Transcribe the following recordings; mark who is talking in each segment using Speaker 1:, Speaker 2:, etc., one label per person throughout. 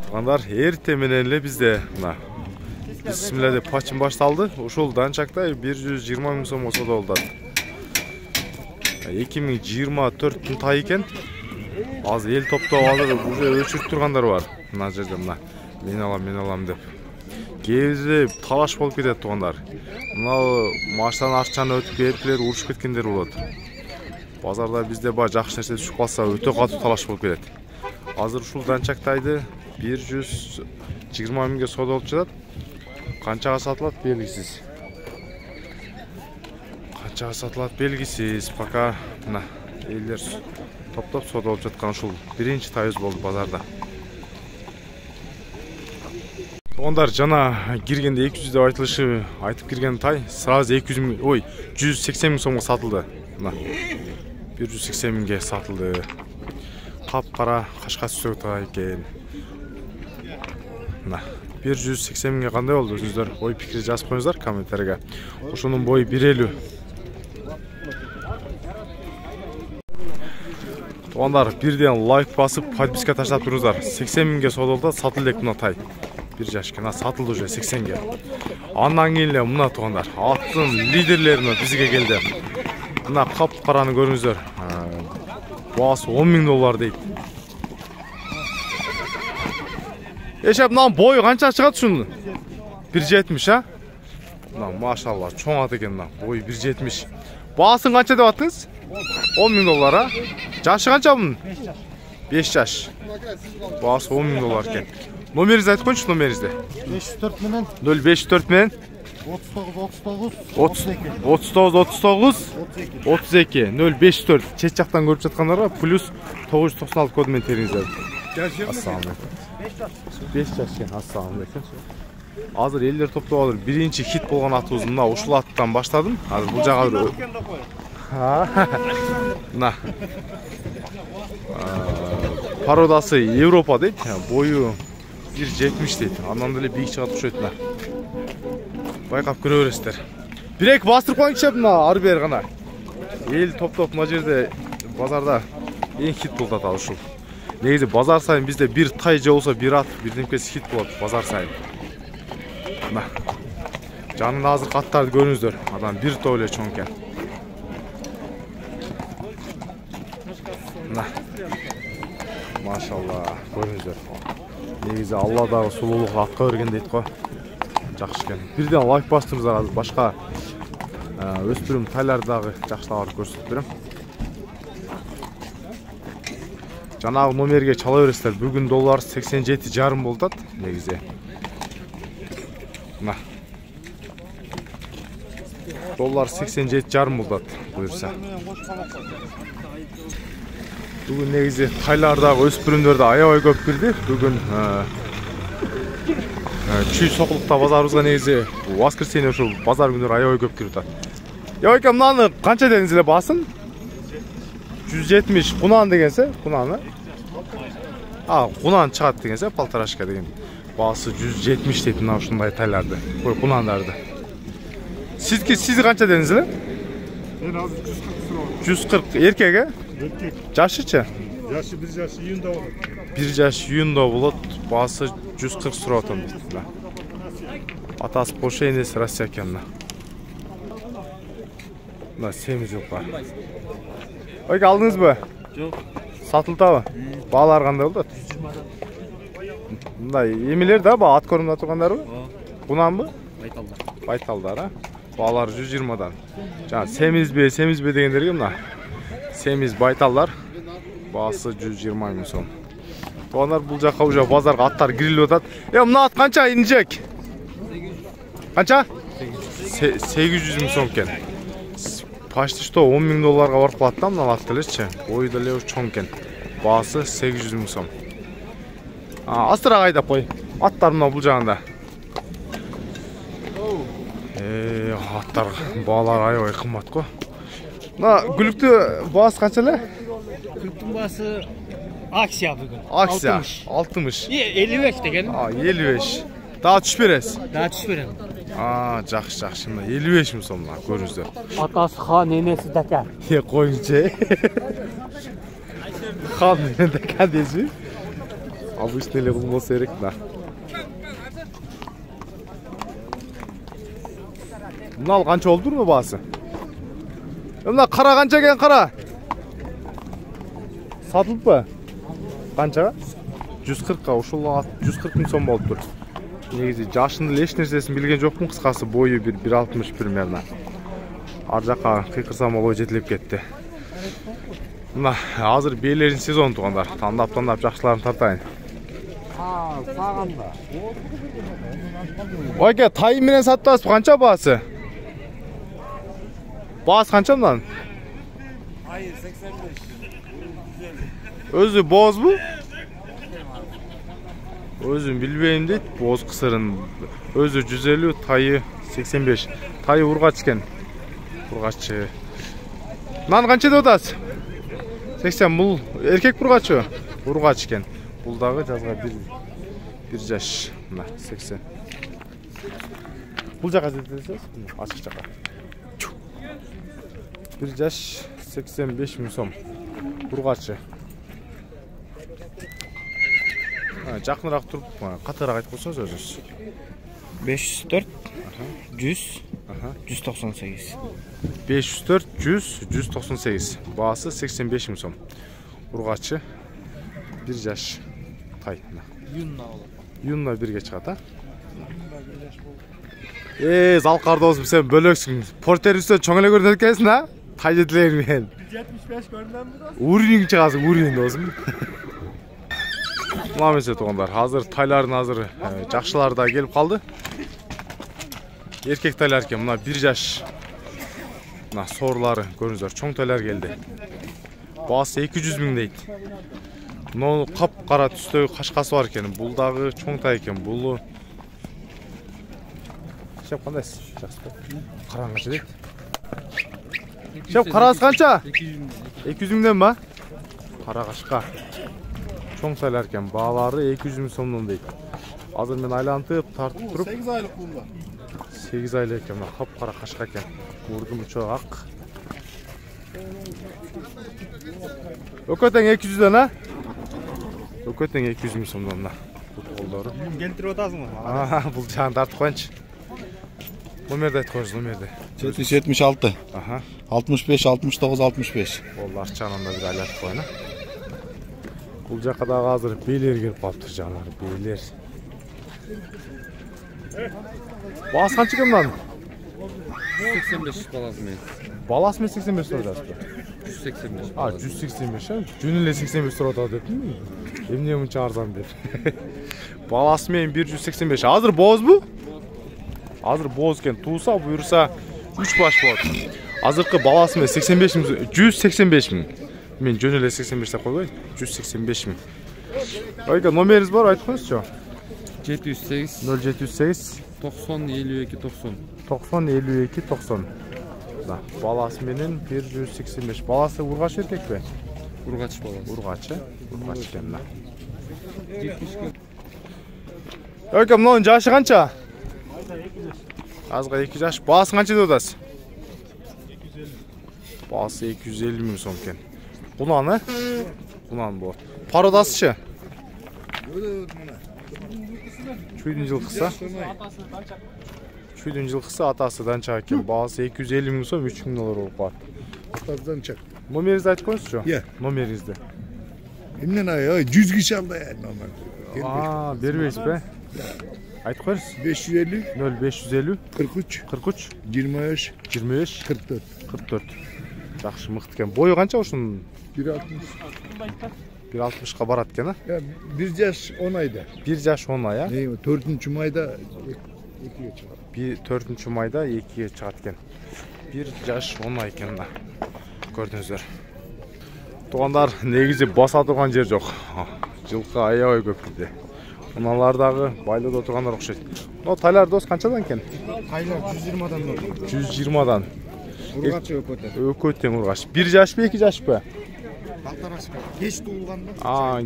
Speaker 1: Тугандар, эрте менен эле бизде мына бисмилла деп пачин башталды. Ошол данчакта 120 миң сом соода болду. 2024 тай экен. Азыр эл топтоп алып уже өчүрүп тургандар бар. Мына жерде мына мен алам деп. Кээде талаш болуп кетет тугандар. Мына маштан акчаны өтүп бериплер, урушуп кеткендер болот. Базарда бизде баа жакшы нерсе түшүп калса өтө катуу талаш болуп кетет. Азыр ушул данчактайды 120 миңге соода болуп жатат. Канчага сатылат белгисиз. Канчага сатылат белгисиз. Пока мына элдер топтоп соода болуп жаткан ушул биринчи тайыбыз болду базарда. Тугандар, жана киргенде 200 деп айтылышы айтып кирген тай сразу 200 миң, 180 миң сомго сатылды. Мына 180 миңге сатылды. Кап-кара кашка түсөк тай экен. Мына 180 миңге кандай болду? Өзүңүздөр ой пикир жазып коюңуздар комментарийге. Ошонун бою 150. Тугандар, бирден лайк басып, подписка таштап туруңуздар. 80 миңге соода болду, сатылды мына тай. Bir жашкана сатылды уже 80-ге. Андан кийин эле мына тугандар, аттын лидерлери бизге келди. Мына кап-караны көрүңүздөр. Баасы 10 миң доллар дейт. Эшеп мына бою канча чыгат ушунун? 170, а? Мына машалла, чоң ат экен мына. Бою 170. Баасын канча деп аттыңыз? 10 миң доллар, а? Жашы канча мунун? 5 жаш. Баасы 10 миң доллар экен. Номеріңізді айтып қойыңызшы, номеріңізді.
Speaker 2: 504 менен
Speaker 1: 054 менен 39 054 чет жақтан көріп жатқандарға плюс 996 кодымен теріңіздер. Ассаламалейкум. 5 жаш екен, ассаламалейкум. Азыр елдер топтоп алыр. Биринчи хит болған атыбыз мына ушул аттан баштадым. Азыр бул жагы мына пародасы Европа дейт. Бою 170 дейт. Андан деле бийик чыгат окшойт мына. Байкап көрө бересиздер. Бирек бастырып коюңчу мына ары бери гана. Эл топтоп мына жерде базарда эң хит болуп атат ушул. Негизи базар сайын бизде бир тай же болсо бир ат бирдемкеси хит болот базар сайын. Мына жанында азыр каттарды көрүңүздөр. Адам бир топ эле чоң экен. Мына машалла көрүңүздөр. Негизи Алла дагы сулуулук атка берген дейт го. Жакшы экен. Бирден лайк бастыңыздар, азыр башка өспүрүм тайларды дагы жакшылап көрсөтүп берем. Жанагы номерге чала бересиздер. Бүгүн доллар 87,5 болот негизи. Мына. Доллар 87,5 болот буюрса. Бүгүн негизи тайлардагы өспүрүмдөрдө аябай көп кирди. Бүгүн чүй сокулукта базарыбызга негизи воскресенье ушул базар күнүлөрү аябай көп кирип атат. Эке, мынаны канча дедиңиз эле баасын? 170 кунан дегенсе, кунаны. Кунан чыгат дегенсе, полторашка деген. Баасы 170 дейт мына ушундай тайларды. Кунандарды. Сиз канча дедиңиз эле?
Speaker 2: Мен азыр
Speaker 1: 140 эркек,
Speaker 2: Эркек.
Speaker 1: Жашычы?
Speaker 2: Жашы 1 жаш июнда болот.
Speaker 1: 1 жаш июнда болот. Баасы 140 сурап атам дейт. Атасы Польша, энеси Россия экен мына. Мына семиз жылкы. Эке, алдыңызбы?
Speaker 2: Жок.
Speaker 1: Сатылдабы? Баалар кандай болот? 120. Мындай эмелер да ба, ат көрүнүп тургандарбы? Кунанбы? Байталдар, а? Баалар 120дан. Жана семизбе дегендерге мына. Семиз байталдар. Баасы 120 миң сом. Тугандар, бул жакка уже базарга аттар кирилип атат. Мына ат канча инжек? Канча? 800 миң сом экен. Почти что 10 миң долларга барып калат да мына ат делечи. Бою деле чоң экен. Баасы 800 миң сом. Астыраак айдап кой. Аттар мына бул жагында. Аттар баалар аябай кымбат го. Мына гүлүктү баасы канча эле?
Speaker 3: Gülüktün bası aksiya bugün.
Speaker 1: Aksiya 60.
Speaker 3: 55 деген.
Speaker 1: 55. Daha түш бересіз?
Speaker 3: Daha түш берем.
Speaker 1: Жақсы. Мына 55 миң сом көріңіздер.
Speaker 3: Атасы хан, енесі дәкән.
Speaker 1: Қойыңызшы. Хан, дәкән дейсіз? Обычный эле кылболсо керек да. Мына канча болуп турбу баасы? Мына кара канча экен кара? Сатылыппы? Канчага? 140 ушул 140 миң сом болуп тур. Негизи жашында эле эч нерсесин билген жокмун, кыскасы бою 1.60 примерно. Ар жака кыйкырсам ой жетилип кетти. Мына азыр бейлердин сезону туугандар. Тандап жакшыларын тартайын.
Speaker 2: Саганда.
Speaker 1: Ойке, тай менен сатасызбы? Канча баасы? Баасы канча мындан?
Speaker 2: Айы 85.
Speaker 1: Өзү боозбу? Өзүм билбейм дейт, бооз кысырын. Өзү 150, тайы 85. Тайы ургач экен. Ургачы. Нан канча деп атасыз? 80. Бул эркек ургачы? Ургач экен. Бул дагы жазга 1 жаш. Мына 80. Бул жака жетесиз? Ачык жака. 1 жаш 85 миң сом. Ургачы. Жакыныраак туруп, катыраак айтып койсоңуз өзүңүз.
Speaker 3: 504 100 198.
Speaker 1: 504 100 198. Баасы 85 миң сом. Ургачы 1 жаш тай. Юнна бирге чыгат, а? Залкар досум, сен бөлөксүң. Портерибизден чоң эле көрүнөт экенсиң, а? Тай жетилер мен.
Speaker 2: 75 көрүнөмбү?
Speaker 1: Уриниң чыгасың, урин досум. Мына эмесе туугандар, азыр тайлардын азыр жакшылары да келип калды. Эркек тайлар экен, мына 1 жаш. Мына соорлары көрүңүздөр, чоң тайлар келди. Баасы 200 миң дейт. Мына кап-кара түстөгү кашкасы бар экен. Бул дагы чоң тай экен. Бул Шеп кандайсыз? Жакшы. Караң канча дейт? Шеп карасы канча? 200 миңден ба? Кара кашка. Чоң тайлар экен. Баалары 200 миң сомдон дейт. Азыр мен айлантып, тартып туруп
Speaker 2: 8 айлык бул.
Speaker 1: 8 айлык экен. Кап-кара кашка экен. Мурдун учу ак. Өкөтең 200дөн, а? Өкөтең 200 миң сомдон да. Бул колдору.
Speaker 2: Келтирип атасыңбы?
Speaker 1: Бул жагын тартып коюнчу. Номерди айтып коюңуз, номерди.
Speaker 4: 776
Speaker 1: Аха.
Speaker 4: 65 69 65.
Speaker 1: Ол арчанан да бир айлатып коюн, а? Бул жака дагы азыр бейлер келип калыптыр, жанагы бейлер. Баасы канча экен мындан?
Speaker 3: 85 баласы мен.
Speaker 1: Баласы мен 85 сурап атасызбы?
Speaker 3: 185.
Speaker 1: 185, а? Жөн эле 85 сурап атат депмин. Эмне мынча арзан деп. Баласы мен 185. Азыр боозбу? Азыр бооз экен. Тууса, буйруса 3 баш болот. Азыркы баласы мен 85 миң, 185 миң. Мен жөн эле 85 деп койбойн. 185 миң. Ойга, номериңиз бар, айтып коюңузчу.
Speaker 3: 708
Speaker 1: 0708
Speaker 3: 90 52 90.
Speaker 1: 90 52 90. Да, баласы менен 185. Баласы ургач эркекпи?
Speaker 3: Ургач баласы.
Speaker 1: Ургач, ургач экен да. Ойга, мунун жашы канча? Азга 2 жаш. Баасы канча деп атасыз? 250. Баасы 250 миң сом экен. Бунан, а? Бунан болот. Пародасычы? Чүйдүн жылкысы. Чүйдүн жылкысы атасы данча экен. Баасы 250 миң сом, 3 миң доллар болуп калат.
Speaker 2: Атадан чак.
Speaker 1: Номеріңізді айтып қойыңызшы?
Speaker 2: Иә.
Speaker 1: Номеріңізді.
Speaker 2: Эмнен ай 100 киши алды номер.
Speaker 1: Бербейсіз бе? Айтып қойыңыз.
Speaker 2: 550
Speaker 1: 0550
Speaker 2: 43
Speaker 1: 43
Speaker 2: 25
Speaker 1: 25
Speaker 2: 44.
Speaker 1: 44. Жақсы, мықты екен. Бойы қанша ошының?
Speaker 2: 160.
Speaker 1: 160-қа барат екен, а?
Speaker 2: 1 жаш 10 айда.
Speaker 1: 1 жаш 10 ай, а?
Speaker 2: 4 майда 2-ге чыгат.
Speaker 1: 4 майда 2-ге чыгат екен. 1 жаш 10 ай екен да. Көрдіңіздер. Туғандар, негізі баса тұрған жер жоқ. Жылқы аябай көп бізде. Мыналардағы байлыда отырғандар оқшайды. Мынау тайлар дос қаншадан екен?
Speaker 2: Тайлар 120-дан.
Speaker 1: 120-дан.
Speaker 2: Ургач өкөтөр.
Speaker 1: Өкөттен ургач. 1 жаш пе, 2 жаш пе?
Speaker 2: Балтарашка. Кеч туылган да.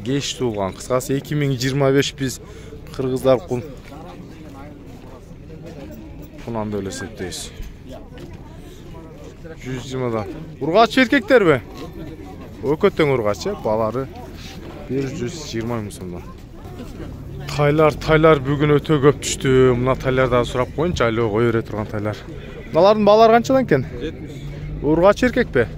Speaker 1: Кеч туылган. Кыскасы 2025 биз кыргыздар кунанды эле эсептейбиз. 120-дан. Ургач эркектерби? Өкөттен ургач, балары 120 миң сомдон. Тайлар бүгін өте көп түштү. Мына тайлардан сурап коеюн, жайлоо кой бере турган тайлар. Мыналардын баалары канчадан экен? 70. Ургач эркек бе?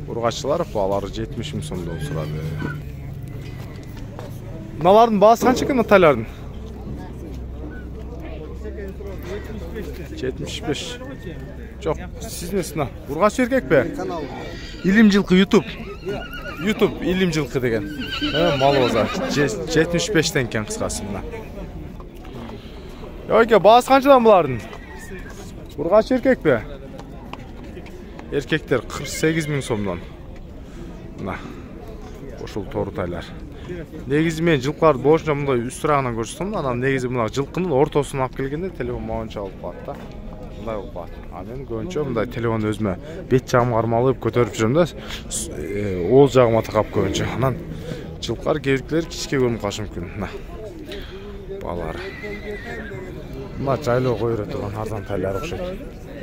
Speaker 1: Ургаччылар баалары 70 миң сомдон сурады. Мыналардын баасы канча экен тайлардын? 75. Жок, сиз эмесина. Ургач эркек бе? Илим жылкы YouTube. YouTube илим жылкы деген. Мал базар 75тен экен кыскасы мына. Йоке, баасы канчадан булардын? Ургач эркек бе? Эркектер 48 миң сомдон. Мына. Ошол тору тайлар. Негизи мен жылкыларды бошунча мындай үстүрагынан көрсөтөм, анан негизи мына жылкынын ортосун алып келгенде телефон моунча алып калат да. Мындай болуп калат. А мен көбүнчө мындай телефонду өзүмө бет жагыма кармалып көтөрүп жүрөм да, оол жагыма такап көбүнчө. Анан жылкылар кээбиркилер кичке көрүнүп калышы мүмкүн. Мына. Баалар. Мына жайлоо кой бере турган арзан тайлар окшойт.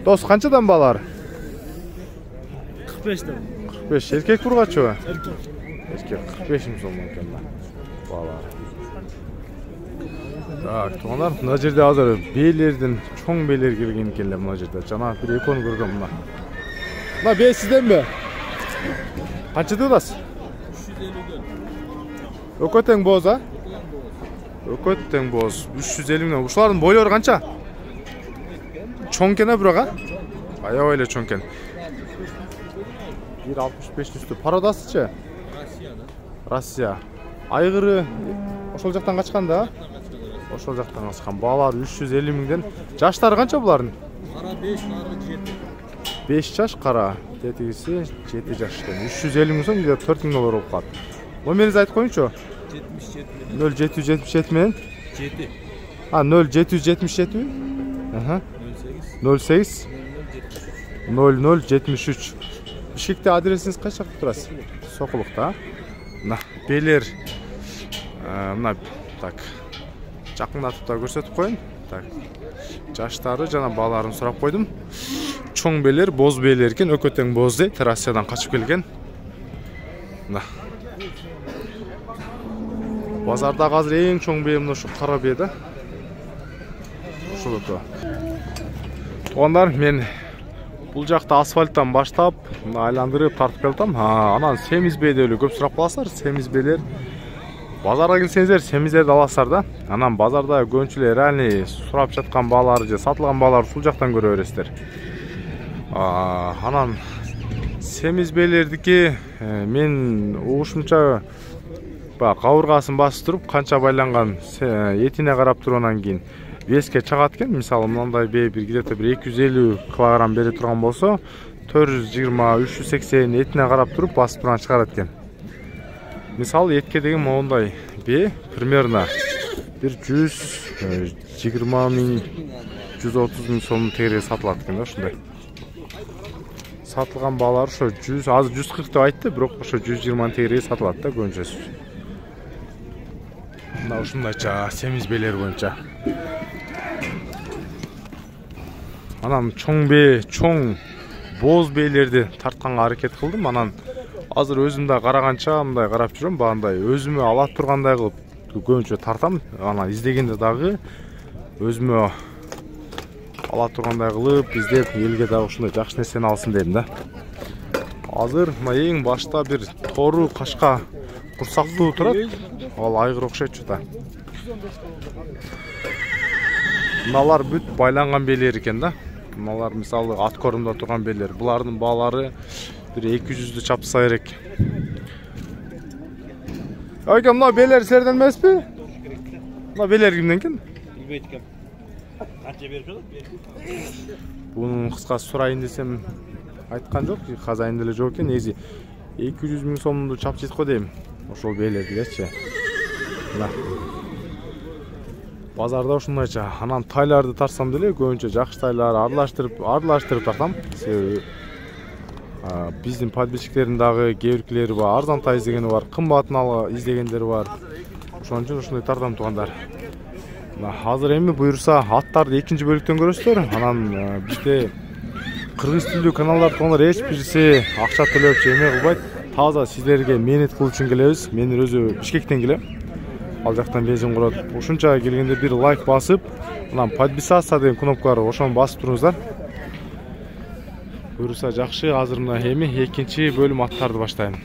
Speaker 1: Дос, канчадан баалар?
Speaker 5: 45'ten.
Speaker 1: 45. Эркек бургачыбы?
Speaker 5: Erkek.
Speaker 1: Эркек 45 миң сом экен да. Баалар. Так, тугандар, мына жерде азыр бээлердин чоң бээлер келген экенлер мына жерде. Жана бир экөөнү көргөм мына. Мына бээ сизденби? Канча дедасыз?
Speaker 5: 350'den.
Speaker 1: Өкө тең боз, а? Өкө тең боз 350 миңден. Ушулардын бойлору канча? Чоң экен бирок, а? Аябай эле чоң экен. 1.65 үстү. Пародасычы? Россия. Айгыры ошол жактан качкан да? Ошол жактан качкан. Баалар 350 миңден. Жаштары канча булардын?
Speaker 5: Kara 5, narı 7.
Speaker 1: 5 жаш кара. Тетигиси 7 жаштан. 350 миң сом, 4 миң доллар болуп калат. Номеринизди айтып коюңчу.
Speaker 5: 77.
Speaker 1: 0777 менен
Speaker 5: 7.
Speaker 1: 0777. Аха. 08 0073. Бишкекте адресиңиз кайча жакта турасыз? Сокулукта. Мына бээлер мына так жакындатып да көрсөтүп коеюн. Так. Жаштары жана бааларын сурап койдум. Чоң бээлер, боз бээлер экен, өкө тең боз дейт, Россиядан качып келген. Мына. Базарда азыр эң чоң бээ мына ушу кара бээ да. Ушул өкө. Тугандар, мен бул жакта асфальттан баштап, айландырып тартып келдим. Анан семиз бээ деп эле көп сурап каласыздар. Семиз бээлер. Базарга келсеңиздер, семиздерди аласыздар да. Анан базарда көбүнчүлөр реальный сурап жаткан баалар же сатылган баалар ушул жактан көрө бересиздер. Анан семиз бээлердики мен угушумча кабыргасын басып туруп, канча байланган этине карап туруп анан кийин веске чагат экен. Мисалы мындай бээ бир где-то 250 килограмм бере турган болсо, 420-380 этине карап туруп басып турган чыгарат экен. Мисалы этке деген моундай бээ примерно 120 миң 130 миң сом тегере сатылат экен да, ушундай. Сатылган баалар ошо 100, азыр 140 деп айтты, бирок ошо 120 тегере сатылат да көбүнчөсү. Мына ушундайча семиз бээлер боюнча. Анан чоң бээ, чоң боз бээлерди тартканга аракет кылдым. Анан азыр өзүм да караганча мындай карап жүрөм, баандай өзүмө ала тургандай кылып көбүнчө тартам. Анан издегенде дагы өзүмө ала тургандай кылып издеп, элге дагы ушундай жакшы нерсени алсын дедим да. Азыр мына эң башта бир тору кашка курсактуу турат. Ал айгыр окшойчу да. Мыналар бүт байланган бээлер экен да. Мыналар мисалы ат корумда турган бээлер. Булардын баалары бир 200'дү чапса керек. Айка, мына бээлер силерден эмеспи? Мына бээлер кимден экен?
Speaker 5: Билбейт экен. Канча берип жатат?
Speaker 1: Бунун кыскасы сурайын десем айткан жок, казайын деле жок экен. Негизи 200 миң сомду чапчыйт го дейм. Ошол бээлердичи. Мына. Базарда ушундайча. Анан тайларды тарсам деле көбүнчө жакшы тайлар аралаштырып тартам. Себеби биздин подписчиктердин дагы кээбиркилери бар, арзан тай издегени бар, кымбатын издегендери бар. Ошон үчүн ушундай тартам тугандар. Азыр эми буюрса аттарды экинчи бөлүктөн көрөсүздөр. Анан бизде кыргыз тилдүү каналдар тугандар эч бирси акча төлөп же эме кылбайт. Таза сиздерге мээнет кылуу үчүн келебиз. Мен өзү Бишкектен келем. ал жактан бензин курат. Ушунчага келгенде бир лайк басып, анан подписаться деген кнопкалар ошону басып туруңуздар. Буюрса жакшы, азыр мына эми экинчи бөлүм аттарды баштайм.